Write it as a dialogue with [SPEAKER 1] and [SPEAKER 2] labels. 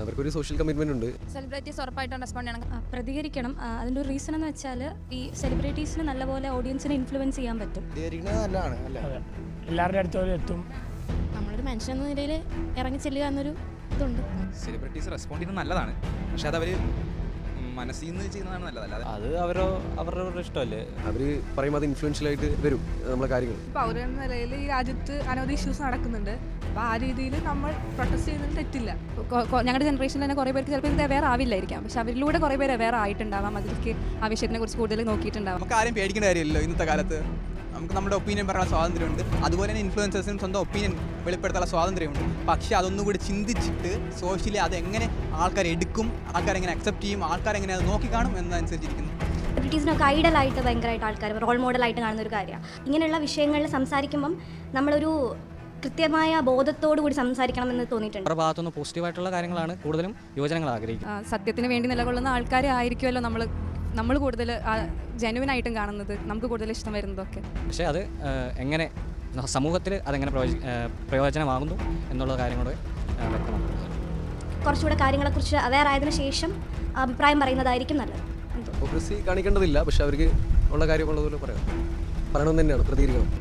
[SPEAKER 1] അവർക്കൊരു social commitment ഉണ്ട്.
[SPEAKER 2] Celebrities ഉറപ്പായിട്ടും റെസ്പോണ്ട് ചെയ്യണം,
[SPEAKER 3] പ്രതികരിക്കണം. അതിൻ്റെ ഒരു റീസൺ എന്ന് വെച്ചാൽ ഈ സെലിബ്രിറ്റീസിന് നല്ലപോലെ ഓഡിയൻസിനെ ഇൻഫ്ലുവൻസ് ചെയ്യാൻ പറ്റും.
[SPEAKER 4] എല്ലാവരുടെ അടുത്തോളം എത്തും.
[SPEAKER 2] നമ്മളൊരു മനുഷ്യൻ എന്ന നിലയിൽ ഇറങ്ങി ചെല്ലുക എന്നൊരു ഇതുണ്ട്.
[SPEAKER 5] സെലിബ്രിറ്റീസ് റെസ്പോണ്ട് ചെയ്യുന്നത് നല്ലതാണ്, പക്ഷെ അത് അവർ മനസ്സിൽ നിന്ന് ചെയ്യുന്നതാണ് നല്ലതല്ല.
[SPEAKER 6] അത് അവരുടെ ഇഷ്ടമല്ലേ.
[SPEAKER 1] അവർ പറയുമ്പോൾ അത് ഇൻഫ്ലുവൻഷ്യൽ ആയിട്ട് വരും നമ്മളെ കാര്യങ്ങൾ.
[SPEAKER 7] പൗരൻ എന്ന നിലയിൽ ഈ രാജ്യത്ത് അനവധി ഇഷ്യൂസ് നടക്കുന്നുണ്ട്. അപ്പോൾ ആ രീതിയിൽ നമ്മൾ പ്രൊട്ടസ്റ്റ് ചെയ്യുന്നതിൽ തെറ്റില്ല.
[SPEAKER 2] ഞങ്ങളുടെ ജനറേഷനിൽ തന്നെ കുറേ പേർക്ക് ചിലപ്പോൾ ഇത് അവെയർ ആവില്ലായിരിക്കാം, പക്ഷെ അവരിലൂടെ കുറേ പേര് അവെയർ ആയിട്ടുണ്ടാവാം, അതിലേക്ക് ആ വിഷയത്തിനെ കുറിച്ച് കൂടുതൽ നോക്കിയിട്ടുണ്ടാവും.
[SPEAKER 5] നമുക്ക് ആരും പേടിക്കേണ്ട കാര്യമില്ലല്ലോ ഇന്നത്തെ കാലത്ത്. നമുക്ക് നമ്മുടെ ഒപ്പീനിയൻ പറയാനുള്ള സ്വാതന്ത്ര്യമുണ്ട്, അതുപോലെ തന്നെ ഇൻഫ്ലുവൻസേഴ്സിനും സ്വന്തം ഒപ്പീനിയൻ വെളിപ്പെടുത്താനുള്ള സ്വാതന്ത്ര്യമുണ്ട്. പക്ഷേ അതൊന്നുകൂടി ചിന്തിച്ചിട്ട് സോഷ്യലി അതെങ്ങനെ ആൾക്കാർ എടുക്കും, ആൾക്കാരെങ്ങനെ അക്സെപ്റ്റ് ചെയ്യും, ആൾക്കാരെങ്ങനെ അത് നോക്കിക്കാണും എന്നതനുസരിച്ചിരിക്കുന്നു.
[SPEAKER 3] സെലിബ്രിറ്റീസിനൊക്കെ ഐഡലായിട്ട് ഭയങ്കരമായിട്ട് ആൾക്കാർ റോൾ മോഡലായിട്ട് കാണുന്ന ഒരു കാര്യമാണ്. ഇങ്ങനെയുള്ള വിഷയങ്ങളിൽ സംസാരിക്കുമ്പം നമ്മളൊരു കൃത്യമായ ബോധത്തോടു കൂടി സംസാരിക്കണം എന്ന് തോന്നിയിട്ടുണ്ട്.
[SPEAKER 6] അവരുടെ ഭാഗത്തുനിന്ന് പോസിറ്റീവായിട്ടുള്ള കാര്യങ്ങളാണ് കൂടുതലും യുവജനങ്ങൾ ആഗ്രഹിക്കുന്നത്.
[SPEAKER 2] സത്യത്തിന് വേണ്ടി നിലകൊള്ളുന്ന ആൾക്കാരെ ആയിരിക്കുമല്ലോ നമ്മൾ കൂടുതൽ ജെന്യുവൻ ആയിട്ടും കാണുന്നത്, നമുക്ക് കൂടുതൽ ഇഷ്ടം വരുന്നതൊക്കെ.
[SPEAKER 6] പക്ഷേ അത് എങ്ങനെ സമൂഹത്തിൽ അതെങ്ങനെ പ്രയോജനമാകുന്നു എന്നുള്ള കാര്യങ്ങൾ വ്യക്തമാണ്.
[SPEAKER 3] കുറച്ചുകൂടെ കാര്യങ്ങളെക്കുറിച്ച് അവെയർ ആയതിനു ശേഷം അഭിപ്രായം പറയുന്നതായിരിക്കും നല്ലത്.
[SPEAKER 1] ഹിപ്പോക്രസി കാണിക്കേണ്ടതില്ല, പക്ഷെ അവർക്ക് ഉള്ള കാര്യം ഉള്ളതുപോലെ പറയണമെന്ന് തന്നെയാണ്, പ്രതികരിക്കണം.